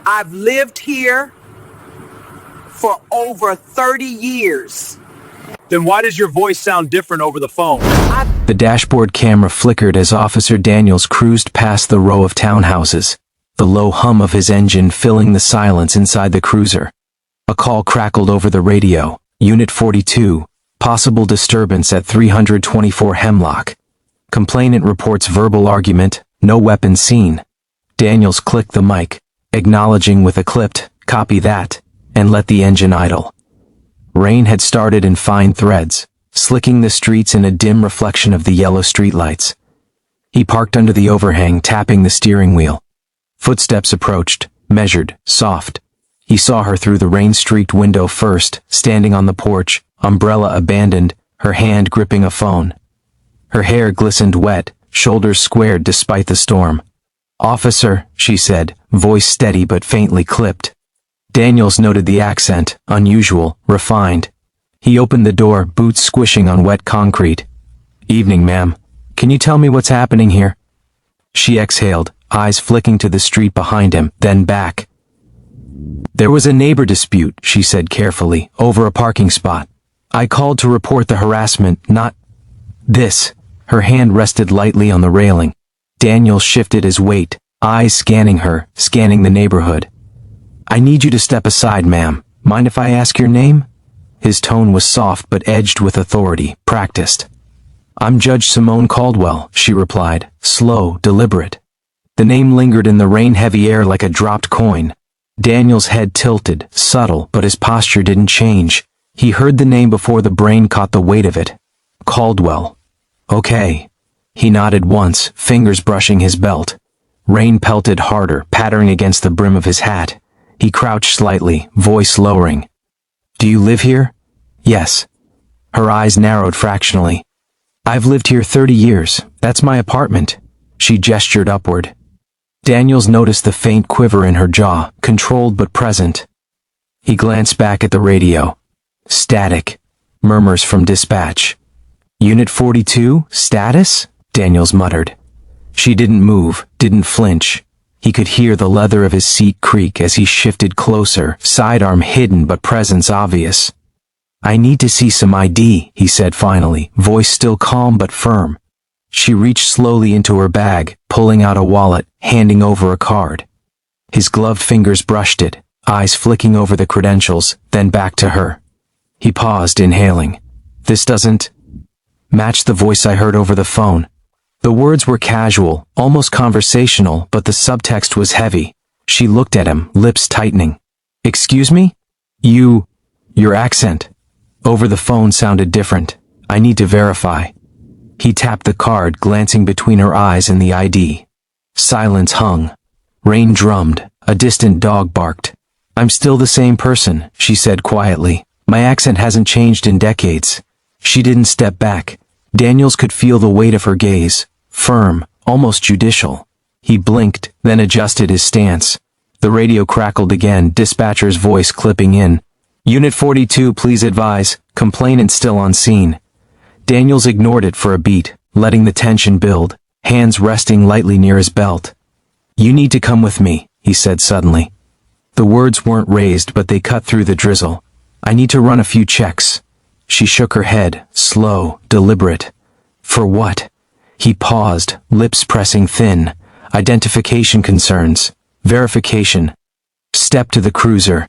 I've lived here for over 30 years. Then why does your voice sound different over the phone? The dashboard camera flickered as Officer Daniels cruised past the row of townhouses, the low hum of his engine filling the silence inside the cruiser. A call crackled over the radio. Unit 42, possible disturbance at 324 Hemlock. Complainant reports verbal argument, no weapons seen. Daniels clicked the mic, acknowledging with a clipped, "Copy that," and let the engine idle. Rain had started in fine threads, slicking the streets in a dim reflection of the yellow streetlights. He parked under the overhang, tapping the steering wheel. Footsteps approached, measured, soft. He saw her through the rain-streaked window first, standing on the porch, umbrella abandoned, her hand gripping a phone. Her hair glistened wet, shoulders squared despite the storm. "Officer," she said, voice steady but faintly clipped. Daniels noted the accent, unusual, refined. He opened the door, boots squishing on wet concrete. "Evening, ma'am. Can you tell me what's happening here?" She exhaled, eyes flicking to the street behind him, then back. "There was a neighbor dispute," she said carefully, "over a parking spot. I called to report the harassment, not this." Her hand rested lightly on the railing. Daniel shifted his weight, eyes scanning her, scanning the neighborhood. "I need you to step aside, ma'am. Mind if I ask your name?" His tone was soft but edged with authority, practiced. "I'm Judge Simone Caldwell," she replied, slow, deliberate. The name lingered in the rain-heavy air like a dropped coin. Daniel's head tilted, subtle, but his posture didn't change. He heard the name before the brain caught the weight of it. Caldwell. "Okay." He nodded once, fingers brushing his belt. Rain pelted harder, pattering against the brim of his hat. He crouched slightly, voice lowering. "Do you live here?" "Yes." Her eyes narrowed fractionally. "I've lived here 30 years. That's my apartment." She gestured upward. Daniels noticed the faint quiver in her jaw, controlled but present. He glanced back at the radio. Static. Murmurs from dispatch. "Unit 42, status?" Daniels muttered. She didn't move, didn't flinch. He could hear the leather of his seat creak as he shifted closer, sidearm hidden but presence obvious. "I need to see some ID," he said finally, voice still calm but firm. She reached slowly into her bag, pulling out a wallet, handing over a card. His gloved fingers brushed it, eyes flicking over the credentials, then back to her. He paused, inhaling. "This doesn't match the voice I heard over the phone." The words were casual, almost conversational, but the subtext was heavy. She looked at him, lips tightening. "Excuse me? Your accent." Over the phone sounded different. "I need to verify." He tapped the card, glancing between her eyes and the ID. Silence hung. Rain drummed. A distant dog barked. "I'm still the same person," she said quietly. "My accent hasn't changed in decades." She didn't step back. Daniels could feel the weight of her gaze. Firm, almost judicial. He blinked, then adjusted his stance. The radio crackled again, dispatcher's voice clipping in. "Unit 42, please advise. Complainant still on scene." Daniels ignored it for a beat, letting the tension build, hands resting lightly near his belt. "You need to come with me," he said suddenly. The words weren't raised, but they cut through the drizzle. "I need to run a few checks." She shook her head, slow, deliberate. "For what?" He paused, lips pressing thin. "Identification concerns. Verification." "Step to the cruiser."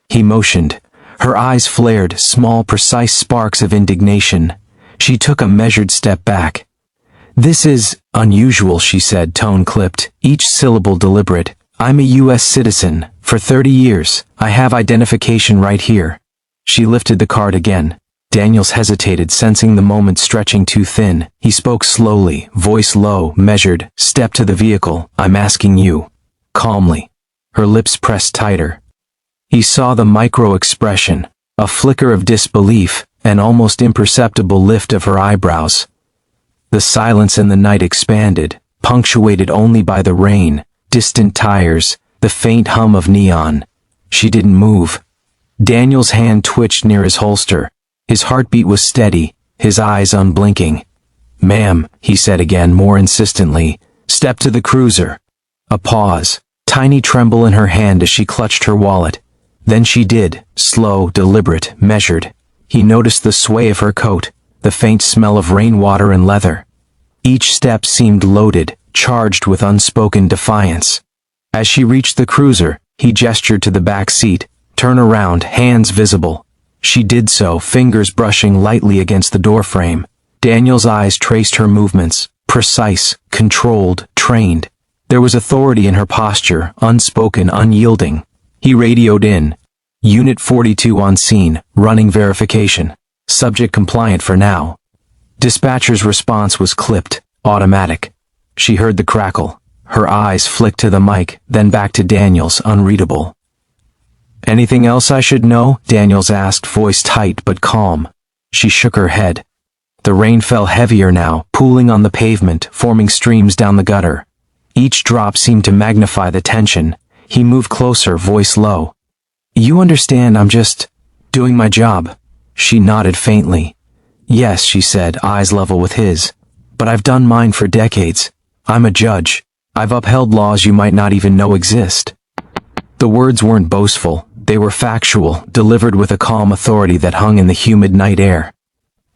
He motioned. Her eyes flared, small, precise sparks of indignation. She took a measured step back. "This is unusual," she said, tone clipped, each syllable deliberate. "I'm a U.S. citizen. For 30 years. I have identification right here." She lifted the card again. Daniels hesitated, sensing the moment stretching too thin. He spoke slowly, voice low, measured. "Step to the vehicle. I'm asking you." Calmly. Her lips pressed tighter. He saw the micro-expression, a flicker of disbelief, an almost imperceptible lift of her eyebrows. The silence in the night expanded, punctuated only by the rain, distant tires, the faint hum of neon. She didn't move. Daniel's hand twitched near his holster. His heartbeat was steady, his eyes unblinking. "Ma'am," he said again, more insistently, "step to the cruiser." A pause. tiny tremble in her hand as she clutched her wallet. Then she did, slow, deliberate, measured. He noticed the sway of her coat, the faint smell of rainwater and leather. Each step seemed loaded, charged with unspoken defiance. As she reached the cruiser, he gestured to the back seat. Turn around, hands visible. She did so, fingers brushing lightly against the doorframe. Daniel's eyes traced her movements, precise, controlled, trained. There was authority in her posture, unspoken, unyielding. He radioed in. Unit 42 on scene, running verification. Subject compliant for now. Dispatcher's response was clipped, automatic. She heard the crackle. Her eyes flicked to the mic, then back to Daniels, unreadable. Anything else I should know? Daniels asked, voice tight but calm. She shook her head. The rain fell heavier now, pooling on the pavement, forming streams down the gutter. Each drop seemed to magnify the tension. He moved closer, voice low. You understand I'm just doing my job. She nodded faintly. Yes, she said, eyes level with his. But I've done mine for decades. I'm a judge. I've upheld laws you might not even know exist. The words weren't boastful. They were factual, delivered with a calm authority that hung in the humid night air.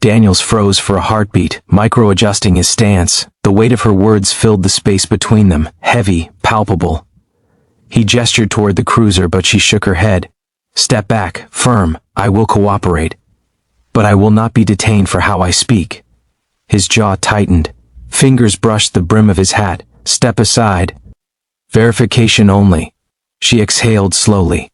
Daniels froze for a heartbeat, micro-adjusting his stance. The weight of her words filled the space between them, heavy, palpable. He gestured toward the cruiser, but she shook her head. Step back, firm. I will cooperate. But I will not be detained for how I speak. His jaw tightened. Fingers brushed the brim of his hat. Step aside. Verification only. She exhaled slowly.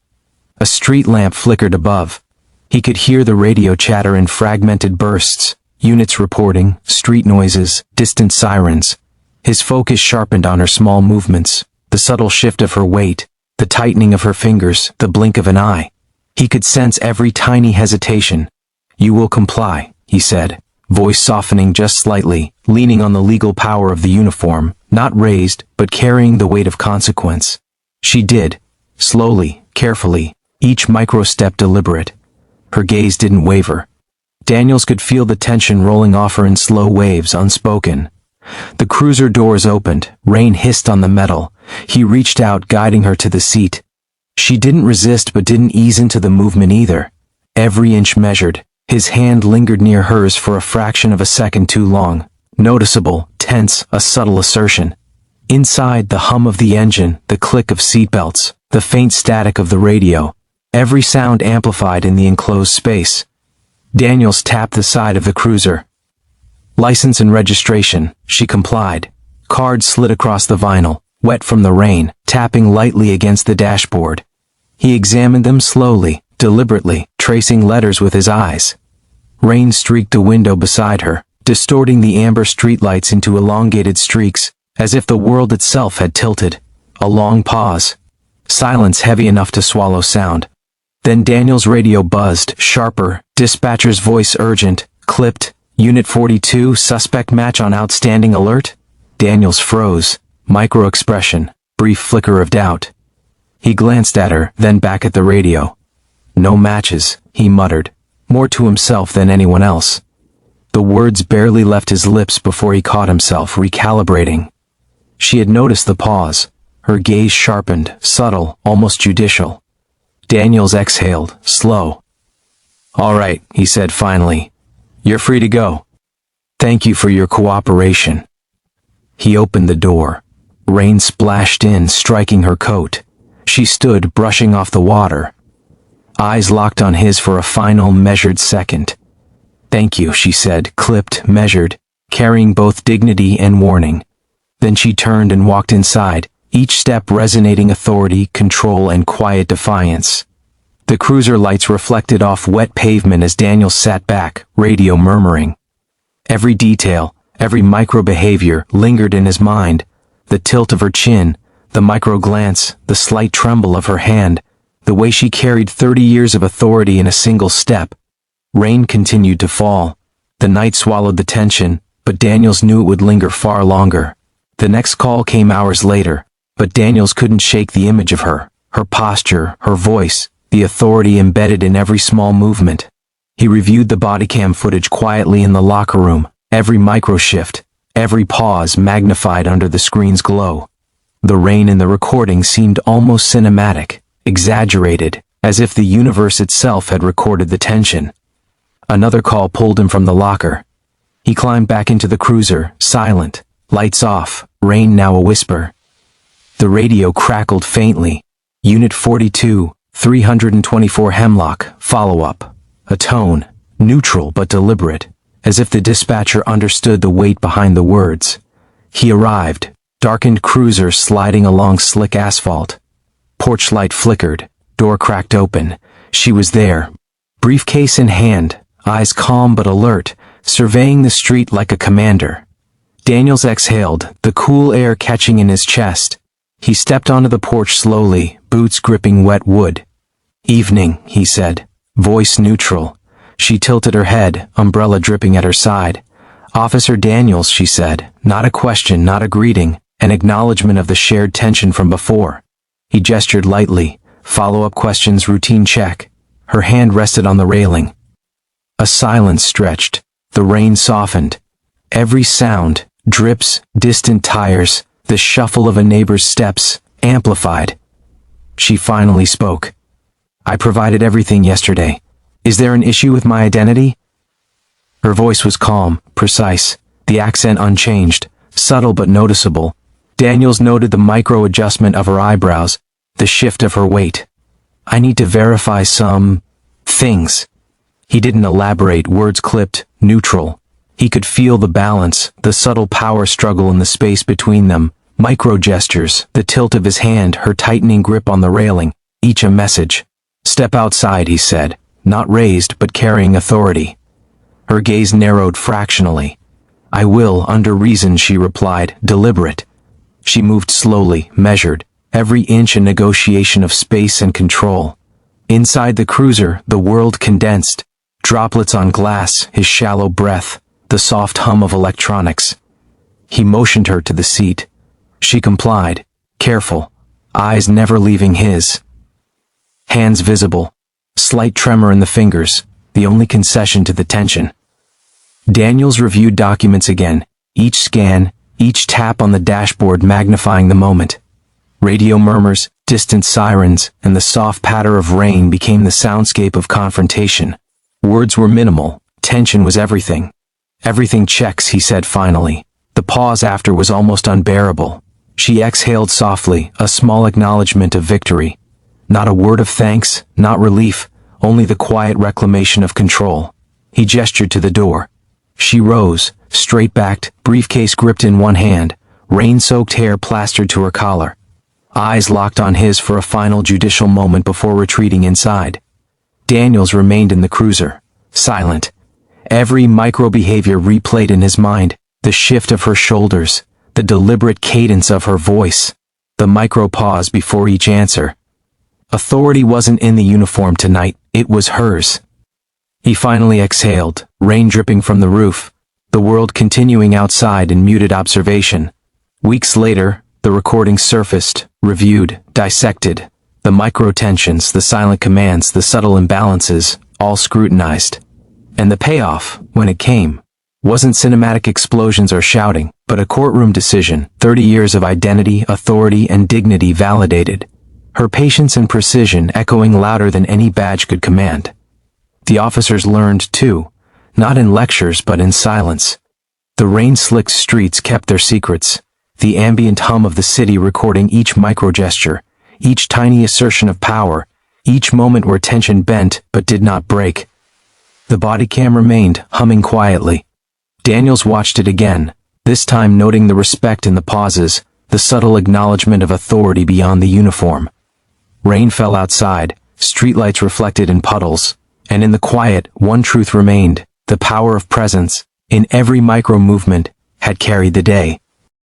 A street lamp flickered above. He could hear the radio chatter in fragmented bursts, units reporting, street noises, distant sirens. His focus sharpened on her small movements, the subtle shift of her weight, the tightening of her fingers, the blink of an eye. He could sense every tiny hesitation. You will comply, he said, voice softening just slightly, leaning on the legal power of the uniform, not raised, but carrying the weight of consequence. She did, slowly, carefully, each micro-step deliberate. Her gaze didn't waver. Daniels could feel the tension rolling off her in slow waves, unspoken. The cruiser doors opened, rain hissed on the metal. He reached out, guiding her to the seat. She didn't resist but didn't ease into the movement either. Every inch measured. His hand lingered near hers for a fraction of a second too long. Noticeable, tense, a subtle assertion. Inside, the hum of the engine, the click of seatbelts, the faint static of the radio. Every sound amplified in the enclosed space. Daniels tapped the side of the cruiser. License and registration, she complied. Cards slid across the vinyl, wet from the rain, tapping lightly against the dashboard. He examined them slowly, deliberately, tracing letters with his eyes. Rain streaked the window beside her, distorting the amber streetlights into elongated streaks, as if the world itself had tilted. A long pause. Silence heavy enough to swallow sound. Then Daniel's radio buzzed, sharper, dispatcher's voice urgent, clipped. Unit 42, suspect match on outstanding alert? Daniels froze. Micro-expression, brief flicker of doubt. He glanced at her, then back at the radio. No matches, he muttered, more to himself than anyone else. The words barely left his lips before he caught himself recalibrating. She had noticed the pause. Her gaze sharpened, subtle, almost judicial. Daniels exhaled, slow. All right, he said finally. You're free to go. Thank you for your cooperation. He opened the door. Rain splashed in, striking her coat. She stood, brushing off the water. Eyes locked on his for a final, measured second. Thank you, she said, clipped, measured, carrying both dignity and warning. Then she turned and walked inside, each step resonating authority, control, and quiet defiance. The cruiser lights reflected off wet pavement as Daniel sat back, radio murmuring. Every detail, every micro-behavior lingered in his mind. The tilt of her chin, the micro-glance, the slight tremble of her hand, the way she carried 30 years of authority in a single step. Rain continued to fall. The night swallowed the tension, but Daniels knew it would linger far longer. The next call came hours later, but Daniels couldn't shake the image of her posture, her voice, the authority embedded in every small movement. He reviewed the bodycam footage quietly in the locker room, every micro-shift, every pause magnified under the screen's glow. The rain in the recording seemed almost cinematic, exaggerated, as if the universe itself had recorded the tension. Another call pulled him from the locker. He climbed back into the cruiser, silent, lights off, rain now a whisper. The radio crackled faintly. Unit 42, 324 Hemlock, follow-up. A tone, neutral but deliberate, as if the dispatcher understood the weight behind the words. He arrived, darkened cruiser sliding along slick asphalt. Porch light flickered, door cracked open. She was there, briefcase in hand, eyes calm but alert, surveying the street like a commander. Daniels exhaled, the cool air catching in his chest. He stepped onto the porch slowly, boots gripping wet wood. "Evening," he said, voice neutral. She tilted her head, umbrella dripping at her side. "Officer Daniels," she said, not a question, not a greeting, an acknowledgement of the shared tension from before. He gestured lightly, follow-up questions, routine check. Her hand rested on the railing. A silence stretched. The rain softened. Every sound, drips, distant tires, the shuffle of a neighbor's steps, amplified. She finally spoke. "I provided everything yesterday. Is there an issue with my identity?" Her voice was calm, precise, the accent unchanged, subtle but noticeable. Daniels noted the micro-adjustment of her eyebrows, the shift of her weight. "I need to verify some things." He didn't elaborate, words clipped, neutral. He could feel the balance, the subtle power struggle in the space between them, micro-gestures, the tilt of his hand, her tightening grip on the railing, each a message. "Step outside," he said, not raised but carrying authority. Her gaze narrowed fractionally. "I will, under reason," she replied, deliberate. She moved slowly, measured, every inch a negotiation of space and control. Inside the cruiser, the world condensed, droplets on glass, his shallow breath, the soft hum of electronics. He motioned her to the seat. She complied, careful, eyes never leaving his. Hands visible, slight tremor in the fingers, the only concession to the tension. Daniels reviewed documents again, each scan, each tap on the dashboard magnifying the moment. Radio murmurs, distant sirens, and the soft patter of rain became the soundscape of confrontation. Words were minimal, tension was everything. "Everything checks," he said finally. The pause after was almost unbearable. She exhaled softly, a small acknowledgement of victory. Not a word of thanks, not relief, only the quiet reclamation of control. He gestured to the door. She rose, straight-backed, briefcase gripped in one hand, rain-soaked hair plastered to her collar. Eyes locked on his for a final judicial moment before retreating inside. Daniels remained in the cruiser, silent. Every micro-behavior replayed in his mind, the shift of her shoulders, the deliberate cadence of her voice, the micro-pause before each answer. Authority wasn't in the uniform tonight, it was hers. He finally exhaled, rain dripping from the roof, the world continuing outside in muted observation. Weeks later, the recording surfaced, reviewed, dissected. The micro-tensions, the silent commands, the subtle imbalances, all scrutinized. And the payoff, when it came, wasn't cinematic explosions or shouting, but a courtroom decision, 30 years of identity, authority, and dignity validated. Her patience and precision echoing louder than any badge could command. The officers learned, too, not in lectures but in silence. The rain-slicked streets kept their secrets, the ambient hum of the city recording each micro-gesture, each tiny assertion of power, each moment where tension bent but did not break. The Bodycam remained, humming quietly. Daniels watched it again, this time noting the respect in the pauses, the subtle acknowledgement of authority beyond the uniform. Rain fell outside, streetlights reflected in puddles, and in the quiet, one truth remained, the power of presence, in every micro-movement, had carried the day.